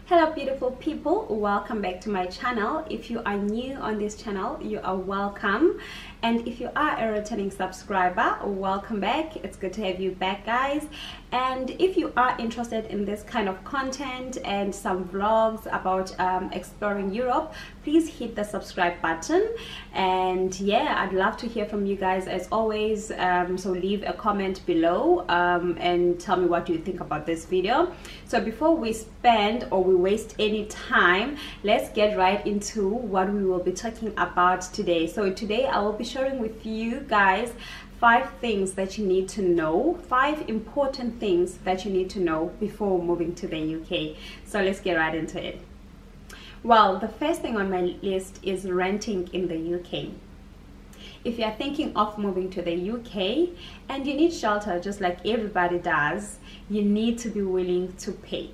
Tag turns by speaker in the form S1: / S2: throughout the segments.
S1: Hello beautiful people, welcome back to my channel. If you are new on this channel, you are welcome, and if you are a returning subscriber, welcome back. It's good to have you back, guys. And if you are interested in this kind of content and some vlogs about exploring Europe, please hit the subscribe button. And yeah, I'd love to hear from you guys as always, so leave a comment below and tell me what you think about this video. So before we waste any time, let's get right into what we will be talking about today. So today I will be sharing with you guys 5 things that you need to know, 5 important things that you need to know before moving to the UK. So let's get right into it. Well, the first thing on my list is renting in the UK. If you are thinking of moving to the UK and you need shelter just like everybody does, you need to be willing to pay.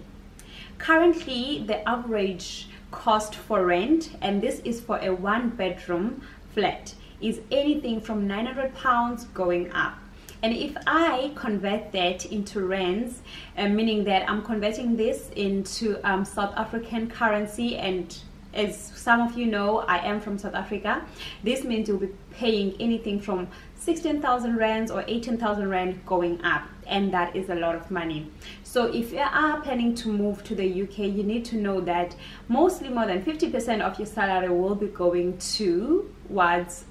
S1: Currently, the average cost for rent, and this is for a 1-bedroom flat, is anything from £900 going up. And if I convert that into rands, meaning that I'm converting this into South African currency, and as some of you know, I am from South Africa, this means you'll be paying anything from 16,000 rands or 18,000 rand going up, and that is a lot of money. So if you are planning to move to the UK, you need to know that mostly more than 50% of your salary will be going towards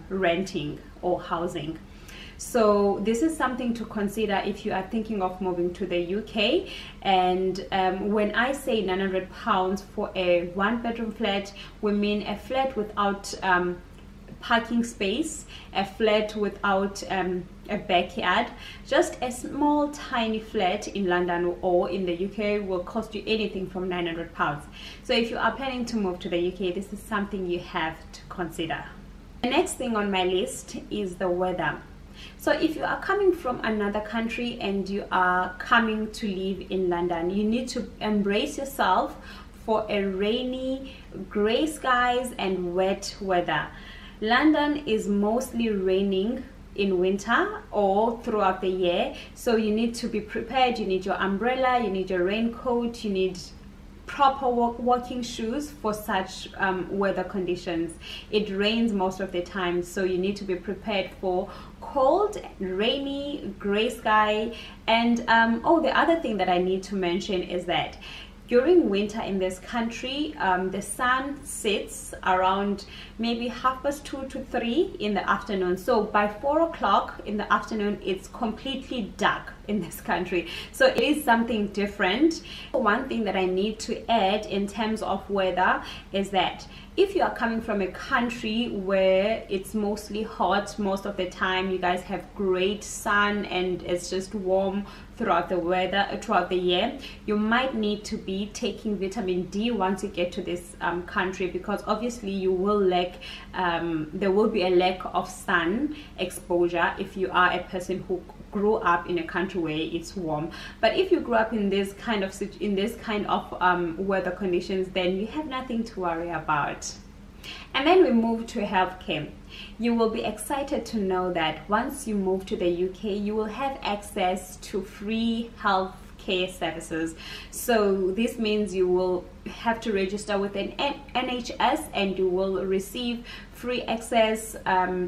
S1: renting or housing. So this is something to consider if you are thinking of moving to the UK. And when I say £900 for a 1-bedroom flat, we mean a flat without parking space, a flat without a backyard. Just a small tiny flat in London or in the UK will cost you anything from £900. So if you are planning to move to the UK, this is something you have to consider. The next thing on my list is the weather. So if you are coming from another country and you are coming to live in London, you need to embrace yourself for a rainy, grey skies and wet weather. London is mostly raining in winter or throughout the year, so you need to be prepared. You need your umbrella, you need your raincoat, you need proper walking shoes for such weather conditions. It rains most of the time, so you need to be prepared for cold, rainy, gray sky. And the other thing that I need to mention is that during winter in this country, the sun sets around maybe 2:30 to 3 in the afternoon. So by 4 o'clock in the afternoon, it's completely dark in this country. So it is something different. One thing that I need to add in terms of weather is that if you are coming from a country where it's mostly hot most of the time, you guys have great sun and it's just warm throughout the year, you might need to be taking vitamin D once you get to this country, because obviously you will lack there will be a lack of sun exposure if you are a person who grew up in a country where it's warm. But if you grew up in this kind of weather conditions, then you have nothing to worry about. And then we move to healthcare. You will be excited to know that once you move to the UK, you will have access to free health care services. So this means you will have to register with an NHS and you will receive free access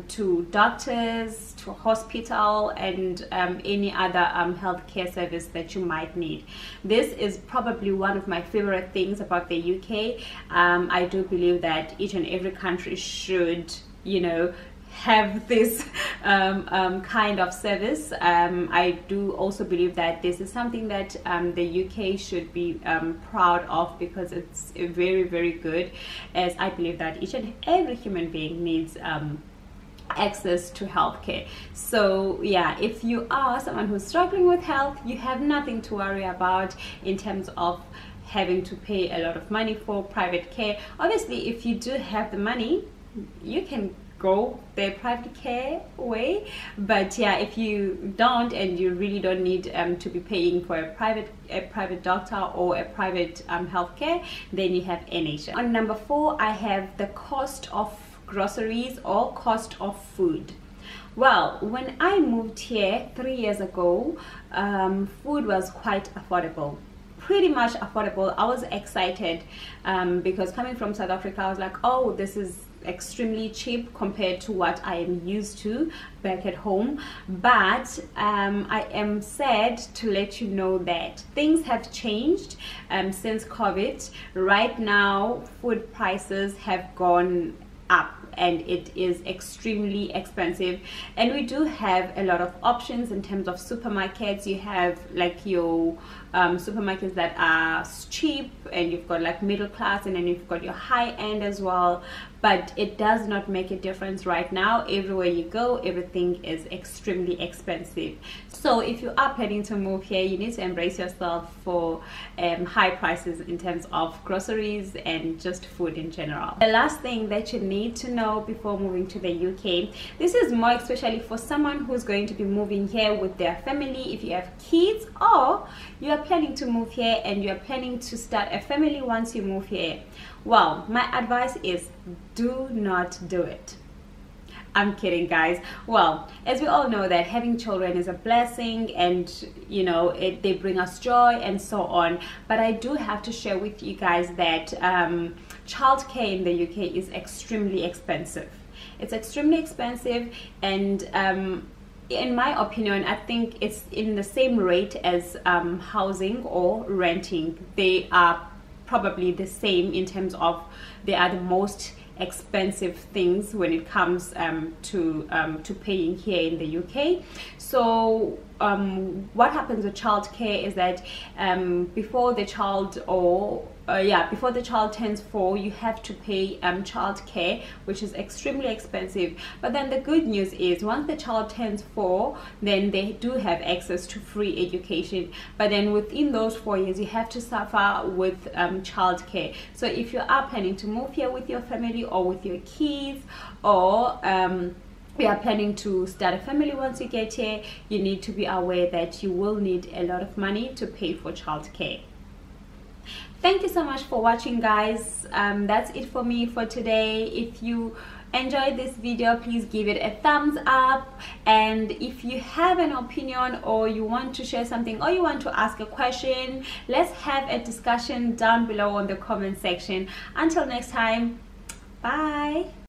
S1: to doctors, to hospital, and any other healthcare service that you might need. This is probably one of my favorite things about the UK. I do believe that each and every country should, you know, have this kind of service. I do also believe that this is something that the UK should be proud of, because it's very, very good, as I believe that each and every human being needs access to healthcare. So yeah, if you are someone who's struggling with health, you have nothing to worry about in terms of having to pay a lot of money for private care. Obviously, if you do have the money, you can go the private care way, but yeah, if you don't and you really don't need to be paying for a private doctor or a private healthcare, then you have NHS. On number 4, I have the cost of groceries or cost of food. Well, when I moved here 3 years ago, food was quite affordable. pretty much affordable. I was excited because coming from South Africa, I was like, oh, this is extremely cheap compared to what I am used to back at home. But I am sad to let you know that things have changed since COVID. Right now, food prices have gone up and it is extremely expensive, and we do have a lot of options in terms of supermarkets. You have like your supermarkets that are cheap, and you've got like middle class, and then you've got your high end as well. But it does not make a difference right now. Everywhere you go, everything is extremely expensive. So if you are planning to move here, you need to embrace yourself for high prices in terms of groceries and just food in general. The last thing that you need to know before moving to the UK, this is more especially for someone who's going to be moving here with their family. If you have kids, or you are planning to move here and you are planning to start a family once you move here, well, my advice is do not do it. I'm kidding, guys. Well, as we all know that having children is a blessing, and you know, they bring us joy and so on. But I do have to share with you guys that childcare in the UK is extremely expensive. It's extremely expensive, and in my opinion, I think it's in the same rate as housing or renting. They are probably the same in terms of they are the most expensive things when it comes to paying here in the UK. So what happens with childcare is that before the child before the child turns 4, you have to pay childcare, which is extremely expensive. But then the good news is once the child turns 4, then they do have access to free education. But then within those 4 years, you have to suffer with childcare. So if you are planning to move here with your family or with your kids, or we are planning to start a family once you get here, you need to be aware that you will need a lot of money to pay for childcare. Thank you so much for watching, guys. That's it for me for today. If you enjoyed this video, please give it a thumbs up, and if you have an opinion or you want to share something or you want to ask a question, let's have a discussion down below on the comment section. Until next time, bye.